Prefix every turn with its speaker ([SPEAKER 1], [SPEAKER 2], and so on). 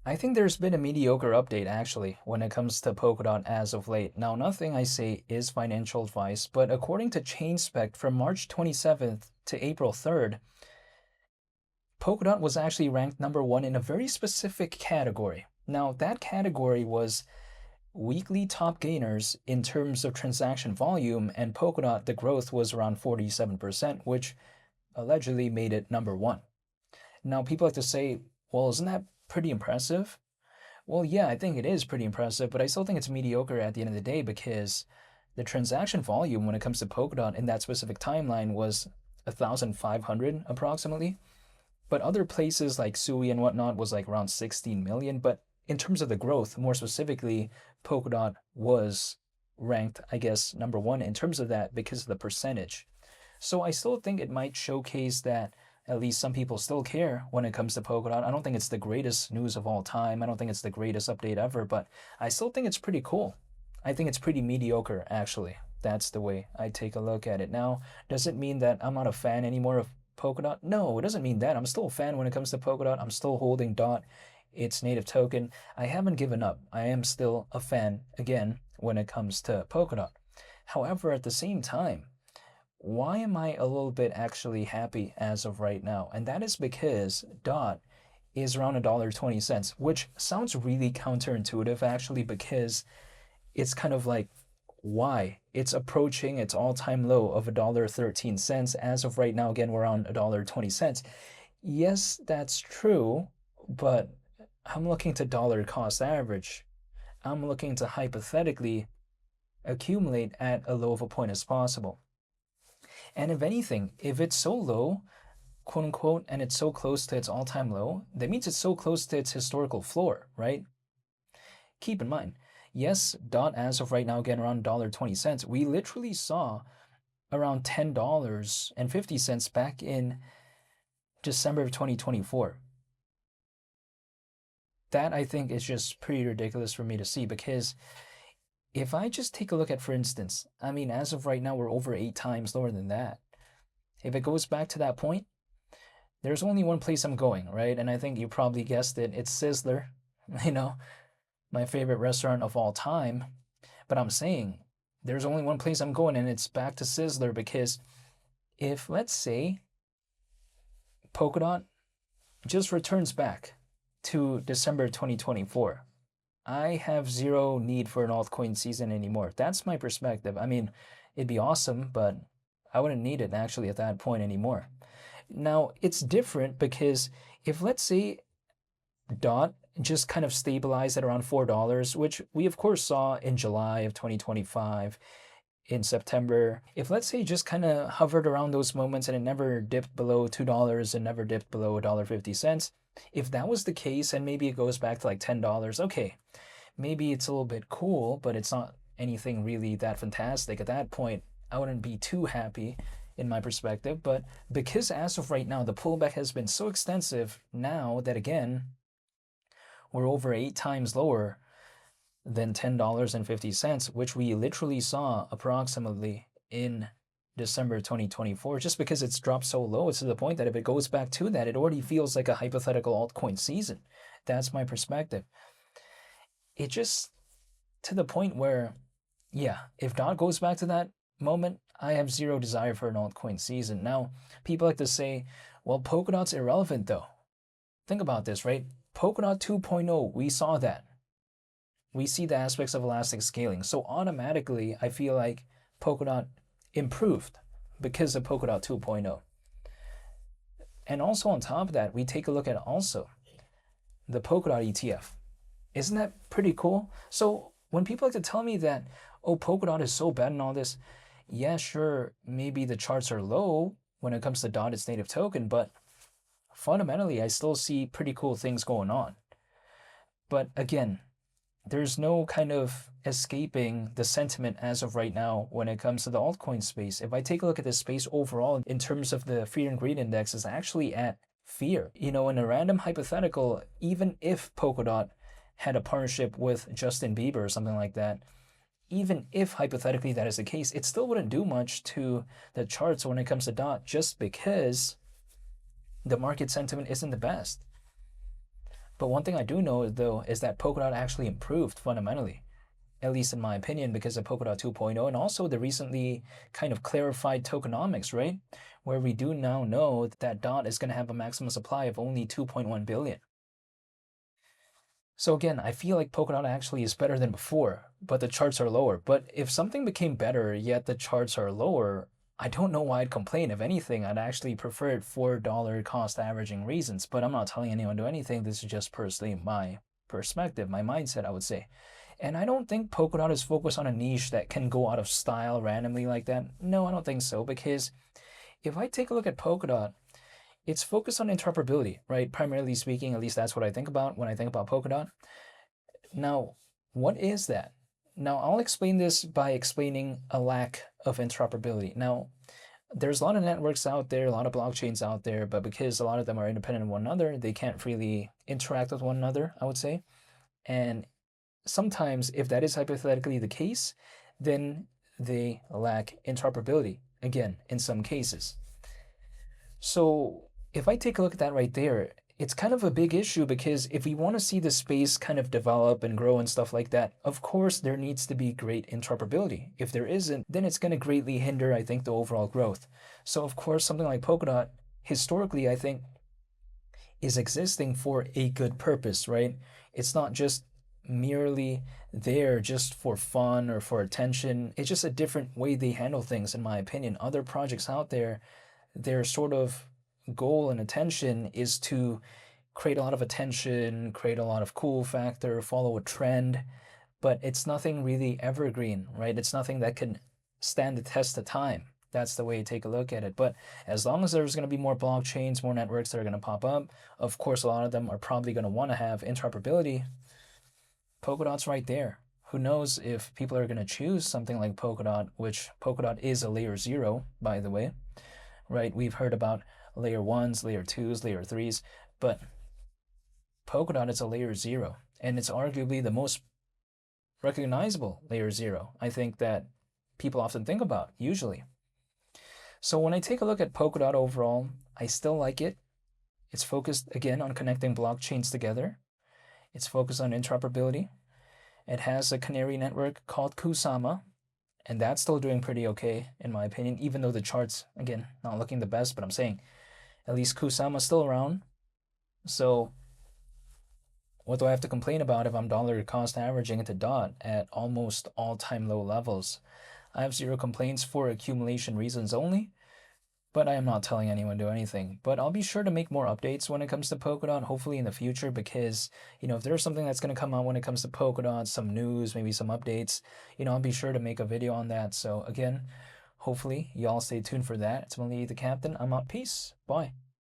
[SPEAKER 1] I think there's been a mediocre update actually when it comes to Polkadot as of late. Now, nothing I say is financial advice, but according to ChainSpect from March 27th to April 3rd, Polkadot was actually ranked number one in a very specific category. Now, that category was weekly top gainers in terms of transaction volume, and Polkadot, the growth was around 47%, which allegedly made it number one. Now, people like to say, well, isn't that pretty impressive? Well, yeah, I think it is pretty impressive, but I still think it's mediocre at the end of the day because the transaction volume when it comes to Polkadot in that specific timeline was 1,500 approximately. But other places like Sui and whatnot was like around 16 million. But in terms of the growth, more specifically, Polkadot was ranked, I guess, number one in terms of that because of the percentage. So I still think it might showcase that at least some people still care when it comes to Polkadot. I don't think it's the greatest news of all time. I don't think it's the greatest update ever, but I still think it's pretty cool. I think it's pretty mediocre, actually. That's the way I take a look at it. Now, does it mean that I'm not a fan anymore of Polkadot? No, it doesn't mean that. I'm still a fan when it comes to Polkadot. I'm still holding DOT, its native token. I haven't given up. I am still a fan, again, when it comes to Polkadot. However, at the same time, why am I a little bit actually happy as of right now? And that is because DOT is around $1.20, which sounds really counterintuitive actually, because it's kind of like, why? It's approaching its all-time low of $1.13. As of right now, again, we're on $1.20. Yes, that's true, but I'm looking to dollar cost average. I'm looking to hypothetically accumulate at a low of a point as possible. And if anything, if it's so low, quote unquote, and it's so close to its all-time low, that means it's so close to its historical floor, right? Keep in mind, yes, DOT as of right now, again, around $1.20. We literally saw around $10.50 back in December of 2024. That I think is just pretty ridiculous for me to see, because if I just take a look at, for instance, I mean, as of right now, we're over 8 times lower than that. If it goes back to that point, there's only one place I'm going, right? And I think you probably guessed it. It's Sizzler, you know, my favorite restaurant of all time. But I'm saying there's only one place I'm going, and it's back to Sizzler, because if, let's say, Polkadot just returns back to December 2024, I have zero need for an altcoin season anymore. That's my perspective. I mean, it'd be awesome, but I wouldn't need it actually at that point anymore. Now, it's different because if, let's say, DOT just kind of stabilized at around $4, which we of course saw in July of 2025, in September. If, let's say, just kind of hovered around those moments and it never dipped below $2 and never dipped below $1.50, if that was the case and maybe it goes back to like $10, okay, maybe it's a little bit cool, but it's not anything really that fantastic. At that point, I wouldn't be too happy in my perspective. But because as of right now, the pullback has been so extensive now that, again, we're over 8 times lower than $10.50, which we literally saw approximately in December 2024. Just because it's dropped so low, it's to the point that if it goes back to that, it already feels like a hypothetical altcoin season. That's my perspective. It just, to the point where, yeah, if DOT goes back to that moment, I have zero desire for an altcoin season. Now, people like to say, well, Polkadot's irrelevant though. Think about this, right? Polkadot 2.0, we saw that. We see the aspects of elastic scaling. So automatically, I feel like Polkadot improved because of Polkadot 2.0. And also on top of that, we take a look at also the Polkadot ETF. Isn't that pretty cool? So when people like to tell me that, oh, Polkadot is so bad and all this, yeah, sure, maybe the charts are low when it comes to DOT, its native token, but fundamentally, I still see pretty cool things going on. But again, there's no kind of escaping the sentiment as of right now when it comes to the altcoin space. If I take a look at this space overall in terms of the fear and greed index, is actually at fear. You know, in a random hypothetical, even if Polkadot had a partnership with Justin Bieber or something like that, even if hypothetically that is the case, it still wouldn't do much to the charts when it comes to DOT, just because the market sentiment isn't the best. But one thing I do know though is that Polkadot actually improved fundamentally, at least in my opinion, because of Polkadot 2.0 and also the recently kind of clarified tokenomics, right? Where we do now know that DOT is going to have a maximum supply of only 2.1 billion. So again, I feel like Polkadot actually is better than before, but the charts are lower. But if something became better, yet the charts are lower, I don't know why I'd complain. If anything, I'd actually prefer it for dollar cost averaging reasons. But I'm not telling anyone to do anything. This is just personally my perspective, my mindset, I would say. And I don't think Polkadot is focused on a niche that can go out of style randomly like that. No, I don't think so, because if I take a look at Polkadot, it's focused on interoperability, right? Primarily speaking, at least that's what I think about when I think about Polkadot. Now, what is that? Now, I'll explain this by explaining a lack of interoperability. Now, there's a lot of networks out there, a lot of blockchains out there, but because a lot of them are independent of one another, they can't really interact with one another, I would say. And sometimes, if that is hypothetically the case, then they lack interoperability, again, in some cases. So if I take a look at that right there, it's kind of a big issue because if we want to see the space kind of develop and grow and stuff like that, of course, there needs to be great interoperability. If there isn't, then it's going to greatly hinder, I think, the overall growth. So, of course, something like Polkadot, historically, I think, is existing for a good purpose, right? It's not just merely there just for fun or for attention. It's just a different way they handle things, in my opinion. Other projects out there, their sort of goal and attention is to create a lot of attention, create a lot of cool factor, follow a trend, but it's nothing really evergreen, right? It's nothing that can stand the test of time. That's the way you take a look at it. But as long as there's going to be more blockchains, more networks that are going to pop up, of course, a lot of them are probably going to want to have interoperability. Polkadot's right there. Who knows if people are going to choose something like Polkadot, which Polkadot is a layer 0, by the way, right? We've heard about layer 1s, layer 2s, layer 3s, but Polkadot is a layer 0, and it's arguably the most recognizable layer 0, I think, that people often think about, usually. So when I take a look at Polkadot overall, I still like it. It's focused, again, on connecting blockchains together. It's focused on interoperability. It has a canary network called Kusama, and that's still doing pretty okay, in my opinion, even though the charts, again, not looking the best, but I'm saying at least Kusama's still around. So what do I have to complain about if I'm dollar cost averaging into DOT at almost all-time low levels? I have zero complaints for accumulation reasons only, but I am not telling anyone to do anything. But I'll be sure to make more updates when it comes to Polkadot, hopefully in the future, because, if there's something that's going to come out when it comes to Polkadot, some news, maybe some updates, I'll be sure to make a video on that. So again, hopefully y'all stay tuned for that. It's Mali the Captain. I'm out. Peace. Bye.